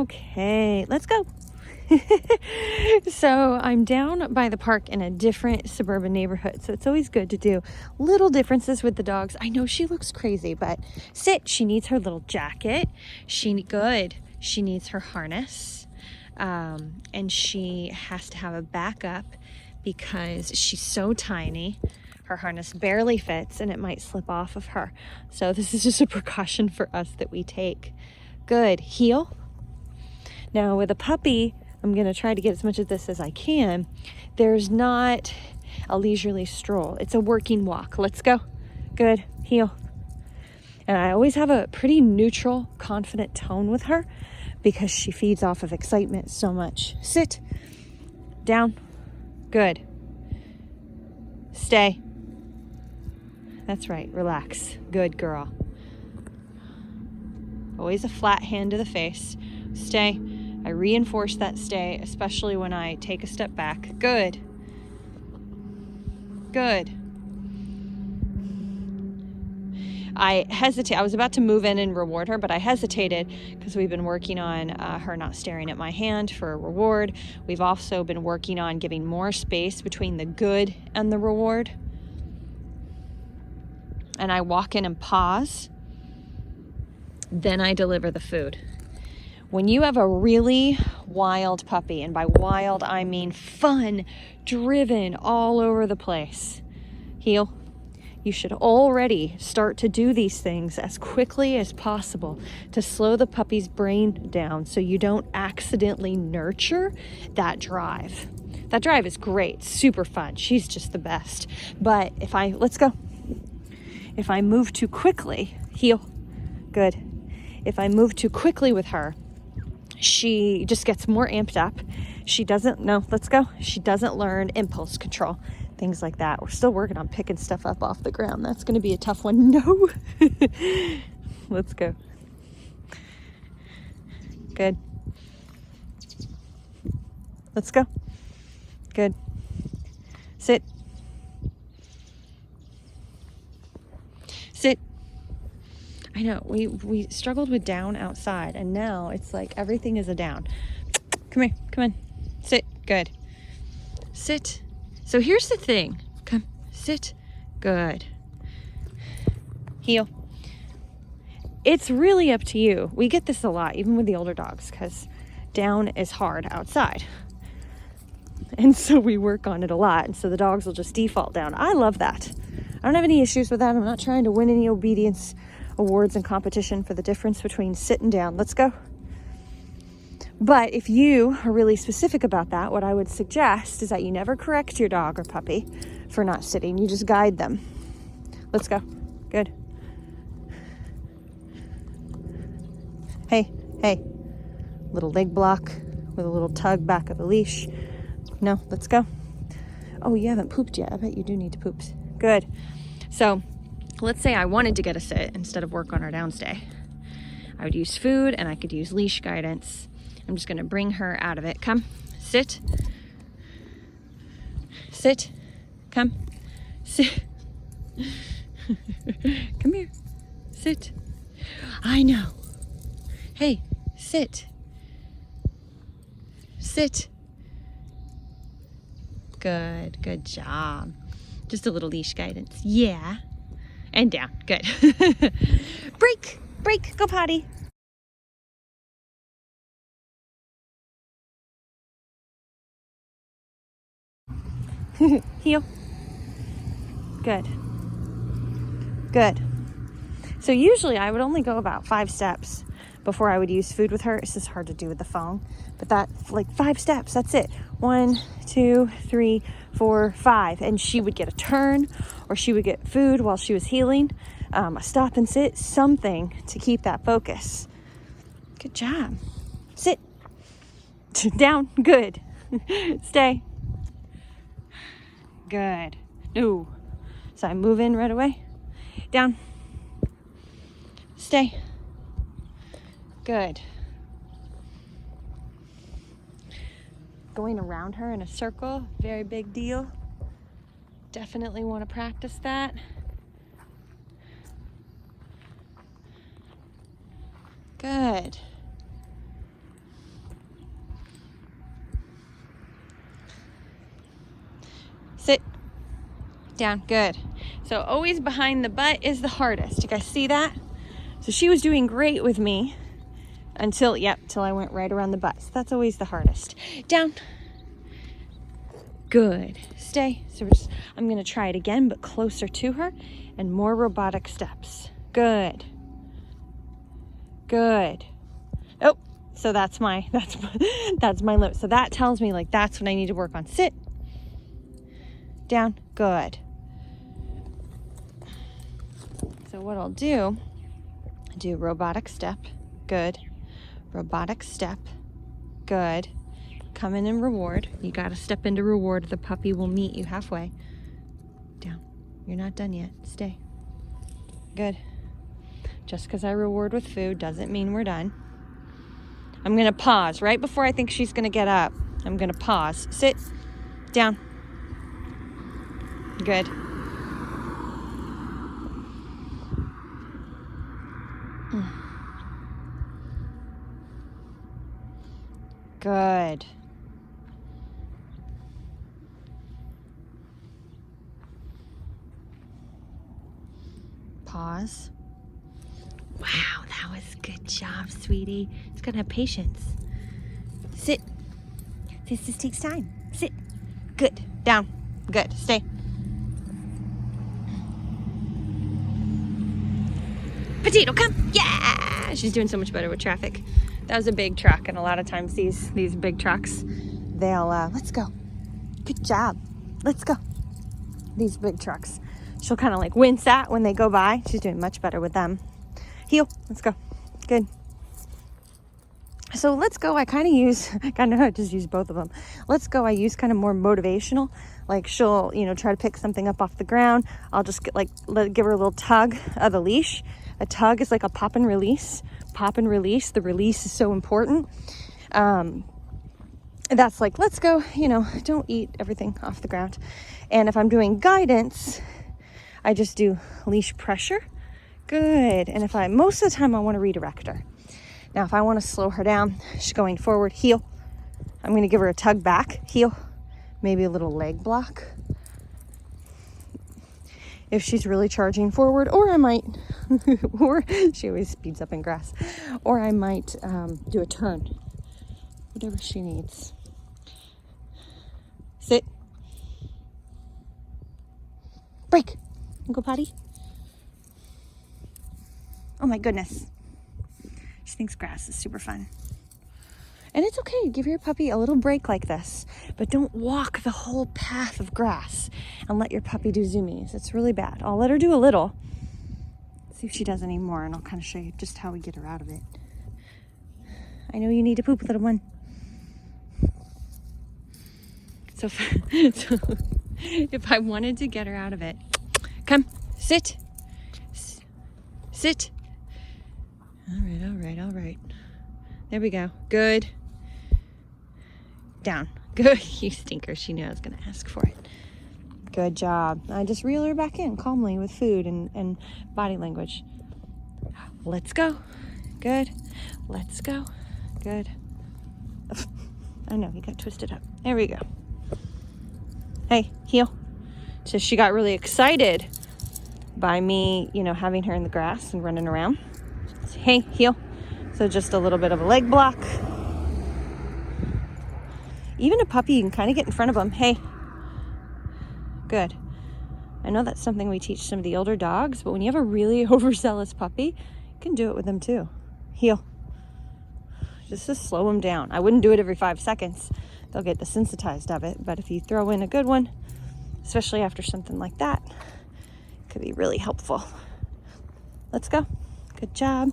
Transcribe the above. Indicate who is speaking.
Speaker 1: Okay, let's go. So I'm down by the park in a different suburban neighborhood, so it's always good to do little differences with the dogs. I know she looks crazy, but sit. She needs her little jacket. She needs her harness, and she has to have a backup because she's so tiny. Her harness barely fits and it might slip off of her. So this is just a precaution for us that we take. Good. Heel. Now with a puppy, I'm going to try to get as much of this as I can. There's not a leisurely stroll. It's a working walk. Let's go. Good. Heel. And I always have a pretty neutral, confident tone with her because she feeds off of excitement so much. Sit. Down. Good. Stay. That's right. Relax. Good girl. Always a flat hand to the face. Stay. I reinforce that stay, especially when I take a step back. Good. Good. I hesitate. I was about to move in and reward her, but I hesitated because we've been working on her not staring at my hand for a reward. We've also been working on giving more space between the good and the reward. And I walk in and pause. Then I deliver the food. When you have a really wild puppy, and by wild I mean fun, driven, all over the place, heel, you should already start to do these things as quickly as possible to slow the puppy's brain down so you don't accidentally nurture that drive. That drive is great, super fun. She's just the best. But let's go. If I move too quickly, heel, good. If I move too quickly with her, she just gets more amped up. She doesn't learn impulse control, things like that. We're still working on picking stuff up off the ground. That's going to be a tough one. No. Let's go. Good. Let's go. Good. Sit. Sit. I know, we struggled with down outside, and now it's like everything is a down. Come here, come on. Sit, good. Sit. So here's the thing. Come, sit, good. Heel. It's really up to you. We get this a lot, even with the older dogs, because down is hard outside. And so we work on it a lot, and so the dogs will just default down. I love that. I don't have any issues with that. I'm not trying to win any obedience awards and competition for the difference between sit and down. Let's go. But if you are really specific about that, what I would suggest is that you never correct your dog or puppy for not sitting. You just guide them. Let's go. Good. Hey. Little leg block with a little tug back of the leash. No, let's go. Oh, you haven't pooped yet. I bet you do need to poop. Good. So let's say I wanted to get a sit instead of work on our downstay. I would use food and I could use leash guidance. I'm just going to bring her out of it. Come, sit. Sit. Come, sit. Come here. Sit. I know. Hey, sit. Sit. Good job. Just a little leash guidance. Yeah. And down. Good. Break. Go potty. Heel. Good. So usually I would only go about 5 steps before I would use food with her. It's just hard to do with the phone. But that, like 5 steps, that's it. 1, 2, 3, 4, 5. And she would get a turn, or she would get food while she was healing. A stop and sit, something to keep that focus. Good job. Sit. Down. Good. Stay. Good. No. So I move in right away. Down. Stay. Good. Going around her in a circle, very big deal. Definitely want to practice that. Good. Down, good. So always behind the butt is the hardest. You guys see that? So she was doing great with me until I went right around the butt. So that's always the hardest. Down. Good. Stay. So I'm gonna try it again, but closer to her and more robotic steps. Good. Good. Oh, so that's my limit. So that tells me like that's what I need to work on. Sit. Down. Good. So what I'll do robotic step. Good. Robotic step. Good. Come in and reward. You got to step into reward. The puppy will meet you halfway. Down. You're not done yet. Stay. Good. Just because I reward with food doesn't mean we're done. I'm going to pause right before I think she's going to get up. I'm going to pause. Sit. Down. Good. Good. Pause. Wow, that was good job, sweetie. It's gotta have patience. Sit. This takes time. Sit. Good. Down. Good. Stay. Potato, come. Yeah! She's doing so much better with traffic. That was a big truck, and a lot of times these big trucks, they'll, let's go. Good job. Let's go. These big trucks. She'll kind of like wince at when they go by. She's doing much better with them. Heel. Let's go. Good. So let's go. I kind of use, I just use both of them. Let's go. I use kind of more motivational. Like she'll, try to pick something up off the ground. I'll just give her a little tug of the leash. A tug is like a pop and release. Pop and release. The release is so important. That's like, let's go, don't eat everything off the ground. And if I'm doing guidance, I just do leash pressure. Good. And most of the time I want to redirect her. Now, if I want to slow her down, she's going forward, heel. I'm going to give her a tug back, heel. Maybe a little leg block. If she's really charging forward, or I might, or she always speeds up in grass, or I might do a turn, whatever she needs. Sit. Break. Go potty. Oh my goodness. She thinks grass is super fun. And it's okay, give your puppy a little break like this, but don't walk the whole path of grass and let your puppy do zoomies. It's really bad. I'll let her do a little. See if she does any more, and I'll kind of show you just how we get her out of it. I know you need to poop, little one. So if I wanted to get her out of it, come, sit. Sit. All right. There we go. Good. Down. Good. You stinker. She knew I was going to ask for it. Good job. I just reel her back in calmly with food and body language. Let's go. Good. Let's go. Good. Oh no, you got twisted up. There we go. Hey, heel. So she got really excited by me, having her in the grass and running around. So, hey, heel. So just a little bit of a leg block. Even a puppy, you can kind of get in front of them. Hey. Good. I know that's something we teach some of the older dogs, but when you have a really overzealous puppy, you can do it with them too. Heel. Just to slow them down. I wouldn't do it every 5 seconds. They'll get desensitized of it. But if you throw in a good one, especially after something like that, it could be really helpful. Let's go. Good job.